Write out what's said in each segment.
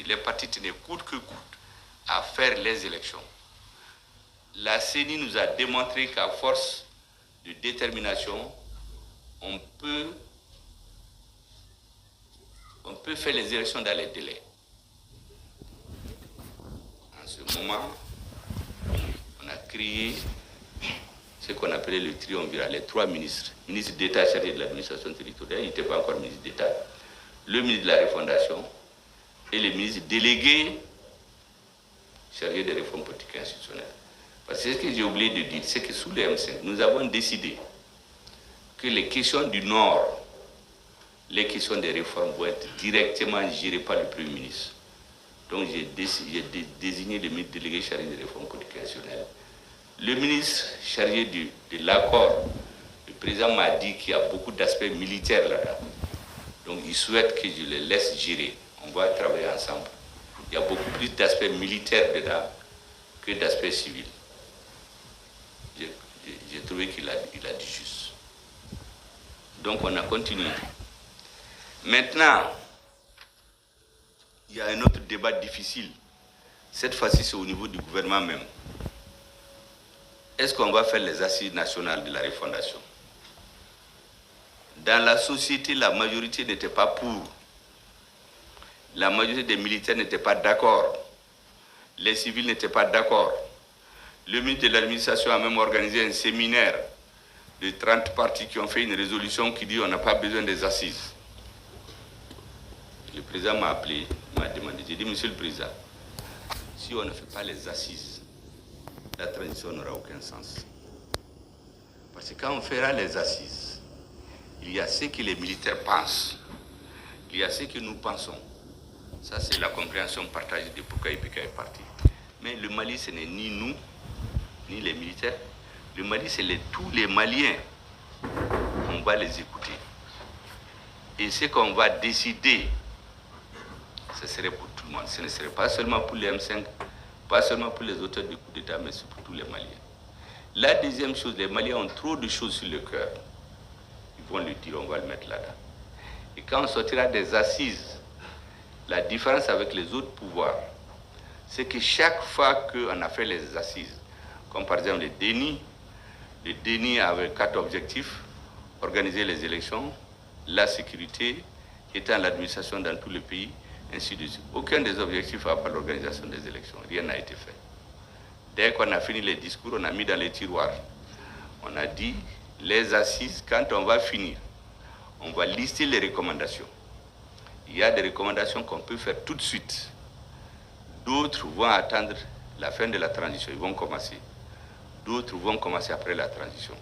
les partis tenaient coûte que coûte à faire les élections. La CENI nous a démontré qu'à force de détermination, on peut faire les élections dans les délais. En ce moment, on a créé ce qu'on appelait le triumvirat, les 3 ministres. Ministre d'État chargé de l'administration territoriale, il n'était pas encore ministre d'État, le ministre de la refondation et le ministre délégué chargé des réformes politiques et institutionnelles. Parce que ce que j'ai oublié de dire, c'est que sous les M5, nous avons décidé que les questions du Nord, les questions des réformes vont être directement gérées par le Premier ministre. Donc j'ai désigné le ministre délégué chargé des réformes politiques et institutionnelles. Le ministre chargé de l'accord, le président m'a dit qu'il y a beaucoup d'aspects militaires là-dedans. Donc il souhaite que je les laisse gérer. On va travailler ensemble. Il y a beaucoup plus d'aspects militaires dedans que d'aspects civils. J'ai trouvé qu'il a dit juste. Donc on a continué. Maintenant, il y a un autre débat difficile. Cette fois-ci, c'est au niveau du gouvernement même. Est-ce qu'on va faire les assises nationales de la refondation? Dans la société, la majorité n'était pas pour. La majorité des militaires n'étaient pas d'accord. Les civils n'étaient pas d'accord. Le ministre de l'administration a même organisé un séminaire de 30 partis qui ont fait une résolution qui dit qu'on n'a pas besoin des assises. Le président m'a appelé, m'a demandé, j'ai dit, monsieur le président, si on ne fait pas les assises, la transition n'aura aucun sens. Parce que quand on fera les assises, il y a ce que les militaires pensent, il y a ce que nous pensons. Ça, c'est la compréhension partagée de pourquoi IPK est parti. Mais le Mali, ce n'est ni nous, ni les militaires. Le Mali, c'est tous les Maliens. On va les écouter. Et ce qu'on va décider, ce serait pour tout le monde. Ce ne serait pas seulement pour les M5, pas seulement pour les auteurs du coup d'État, mais c'est pour tous les Maliens. La deuxième chose, les Maliens ont trop de choses sur le cœur. Ils vont le dire, on va le mettre là-dedans. Et quand on sortira des assises, la différence avec les autres pouvoirs, c'est que chaque fois qu'on a fait les assises, comme par exemple le DENI avait 4 objectifs: organiser les élections, la sécurité, étendre l'administration dans tout le pays, ainsi de suite. Aucun des objectifs n'a pas l'organisation des élections, rien n'a été fait. Dès qu'on a fini les discours, on a mis dans les tiroirs. On a dit, les assises, quand on va finir, on va lister les recommandations. Il y a des recommandations qu'on peut faire tout de suite. D'autres vont attendre la fin de la transition, ils vont commencer. D'autres vont commencer après la transition.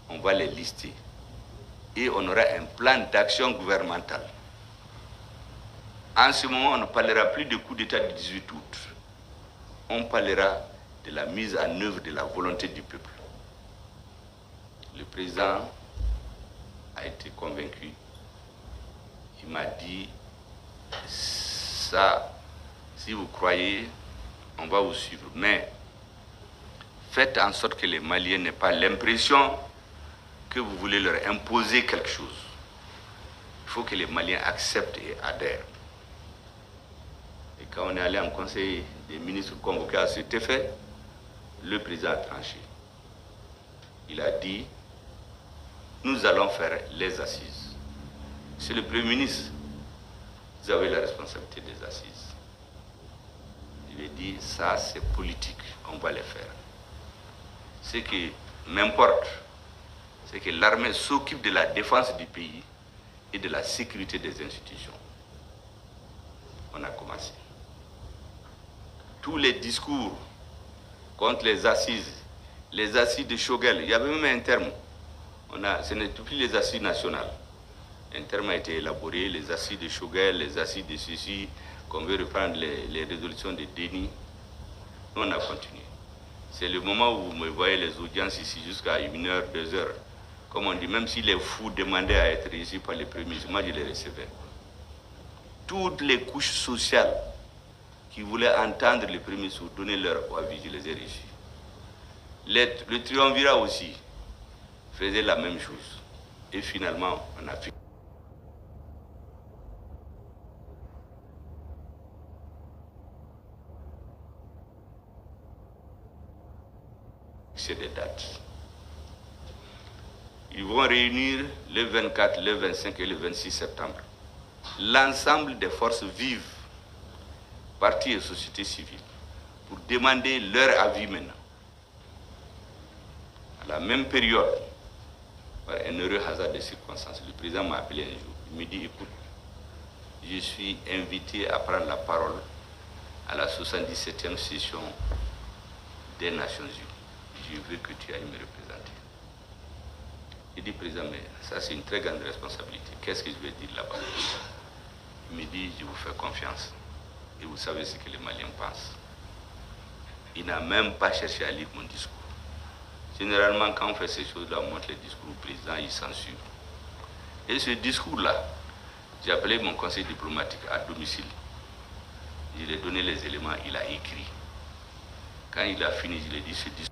On va les lister. Et on aura un plan d'action gouvernemental. En ce moment, on ne parlera plus du coup d'État du 18 août. On parlera de la mise en œuvre de la volonté du peuple. Le président a été convaincu. Il m'a dit, ça, si vous croyez, on va vous suivre. Mais faites en sorte que les Maliens n'aient pas l'impression que vous voulez leur imposer quelque chose. Il faut que les Maliens acceptent et adhèrent. Et quand on est allé en conseil des ministres convoqués à cet effet, le président a tranché. Il a dit, nous allons faire les assises. C'est le Premier ministre, vous avez la responsabilité des assises. Il a dit, ça c'est politique, on va les faire. Ce qui m'importe, c'est que l'armée s'occupe de la défense du pays et de la sécurité des institutions. On a commencé. Tous les discours contre les assises de Choguel, il y avait même un terme. Ce n'est plus les assises nationales. Un terme a été élaboré, les assises de Choguel, les assises de ceci, qu'on veut reprendre les résolutions de DENI. Nous, on a continué. C'est le moment où vous me voyez les audiences ici jusqu'à 1h, 2h. Comme on dit, même si les fous demandaient à être ici par les premiers, moi je les recevais. Toutes les couches sociales qui voulaient entendre les premiers ministres donner leur avis, je les ai reçus. Le triumvirat aussi faisait la même chose. Et finalement, on a fait. fixer des dates. Ils vont réunir le 24, le 25 et le 26 septembre l'ensemble des forces vives, partis et sociétés civiles, pour demander leur avis maintenant. À la même période, par un heureux hasard de circonstances, le président m'a appelé un jour. Il me dit, écoute, je suis invité à prendre la parole à la 77e session des Nations Unies. Je veux que tu ailles me représenter. Il dit, président, mais ça c'est une très grande responsabilité. Qu'est-ce que je vais dire là-bas? Il me dit, je vous fais confiance. Et vous savez ce que les Maliens pensent. Il n'a même pas cherché à lire mon discours. Généralement, quand on fait ces choses-là, on montre les discours au président, il censure. Et ce discours-là, j'ai appelé mon conseil diplomatique à domicile. Je lui ai donné les éléments, il a écrit. Quand il a fini, je lui ai dit, ce discours.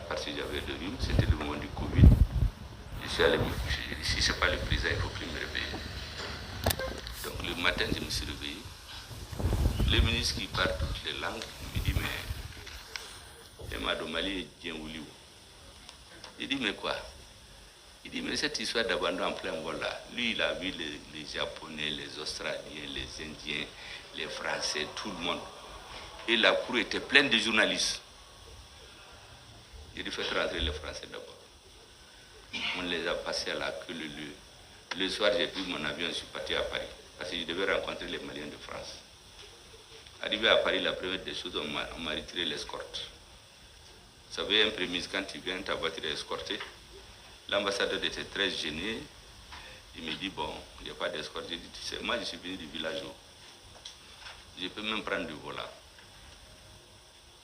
Parce que j'avais le rhume, c'était le moment du Covid. Je suis allé me coucher. J'ai dit, si ce n'est pas le président, il ne faut plus me réveiller. Donc le matin, je me suis réveillé. Le ministre qui parle toutes les langues me dit, mais Emado Mali est bien Ouliou. Il dit, mais quoi? Il dit, mais cette histoire d'abandon en plein vol là, lui, il a vu les Japonais, les Australiens, les Indiens, les Français, tout le monde. Et la cour était pleine de journalistes. Il fait rentrer les Français d'abord. On les a passés à la queue le lieu. Le soir, j'ai pris mon avion, je suis parti à Paris. Parce que je devais rencontrer les Maliens de France. Arrivé à Paris, la première des choses, on m'a retiré l'escorte. Vous savez, un premier ministre, quand tu viens, ta voiture est escortée. L'ambassadeur était très gêné. Il me dit, bon, il n'y a pas d'escorte. J'ai dit, tu sais, moi, je suis venu du village. Je peux même prendre du volant.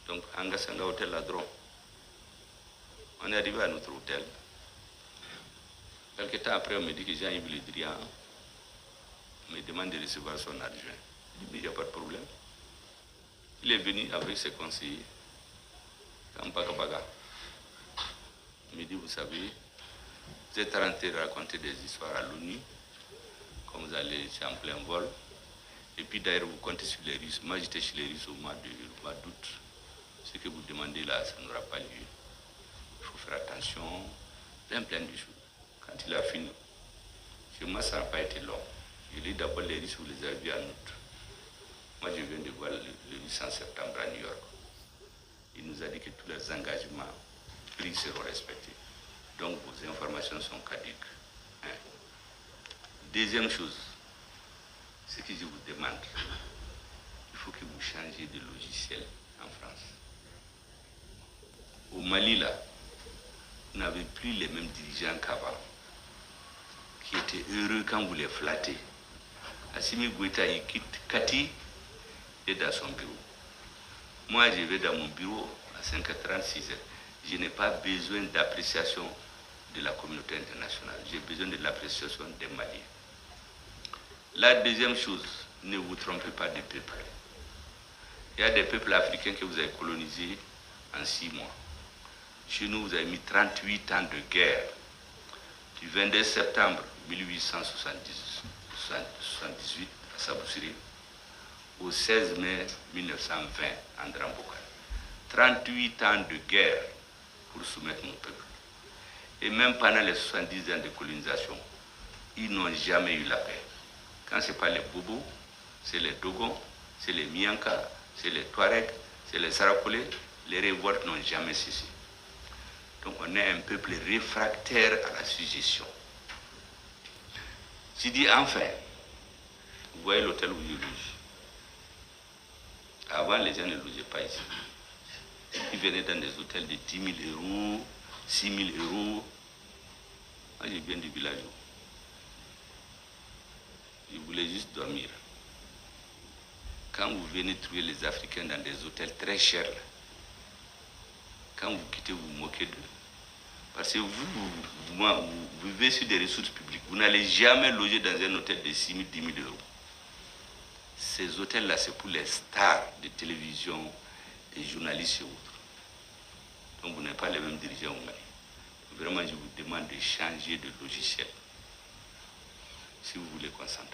Donc, Angasanga Hôtel Ladron. On est arrivé à notre hôtel. Quelques temps après, on me dit que Jean-Yves Le Drian me demande de recevoir son adjoint. Je dis, mais il n'y a pas de problème. Il est venu avec ses conseillers. Kampakabaga. Il me dit, vous savez, vous êtes rentré raconter des histoires à l'ONU, comme vous allez c'est en plein vol. Et puis d'ailleurs, vous comptez sur les Russes. Moi, j'étais chez les Russes au mois d'août. Ce que vous demandez là, ça n'aura pas lieu. Il faut faire attention, plein de choses. Quand il a fini, chez moi, ça n'a pas été long. Je lis d'abord les Russes, vous les avez vus en août. Moi, je viens de voir le 800 septembre à New York. Il nous a dit que tous les engagements pris seront respectés. Donc, vos informations sont caduques. Hein. Deuxième chose, ce que je vous demande, il faut que vous changiez de logiciel en France. Au Mali, là, vous n'avez plus les mêmes dirigeants qu'avant, qui étaient heureux quand vous les flattez. Assimi Goïta, il quitte Kati et dans son bureau. Moi, je vais dans mon bureau à 5h36. Je n'ai pas besoin d'appréciation de la communauté internationale. J'ai besoin de l'appréciation des Maliens. La deuxième chose, ne vous trompez pas des peuples. Il y a des peuples africains que vous avez colonisés en 6 mois. Chez nous, vous avez mis 38 ans de guerre. Du 22 septembre 1878 à Saboussiri au 16 mai 1920 à Ndramboka. 38 ans de guerre pour soumettre mon peuple. Et même pendant les 70 ans de colonisation, ils n'ont jamais eu la paix. Quand ce n'est pas les Bobos, c'est les Dogons, c'est les Mianka, c'est les Touaregs, c'est les Sarakolés, les révoltes n'ont jamais cessé. Donc on est un peuple réfractaire à la suggestion. Je dis enfin, vous voyez l'hôtel où je loge. Avant, les gens ne logeaient pas ici. Ils venaient dans des hôtels de 10 000 euros, 6 000 euros. Moi, je viens du village. Je voulais juste dormir. Quand vous venez trouver les Africains dans des hôtels très chers, quand vous quittez, vous vous moquez d'eux. Parce que vous vivez sur des ressources publiques. Vous n'allez jamais loger dans un hôtel de 6 000, 10 000 euros. Ces hôtels-là, c'est pour les stars de télévision, les journalistes et autres. Donc vous n'êtes pas les mêmes dirigeants au Mali. Vraiment, je vous demande de changer de logiciel si vous voulez concentrer.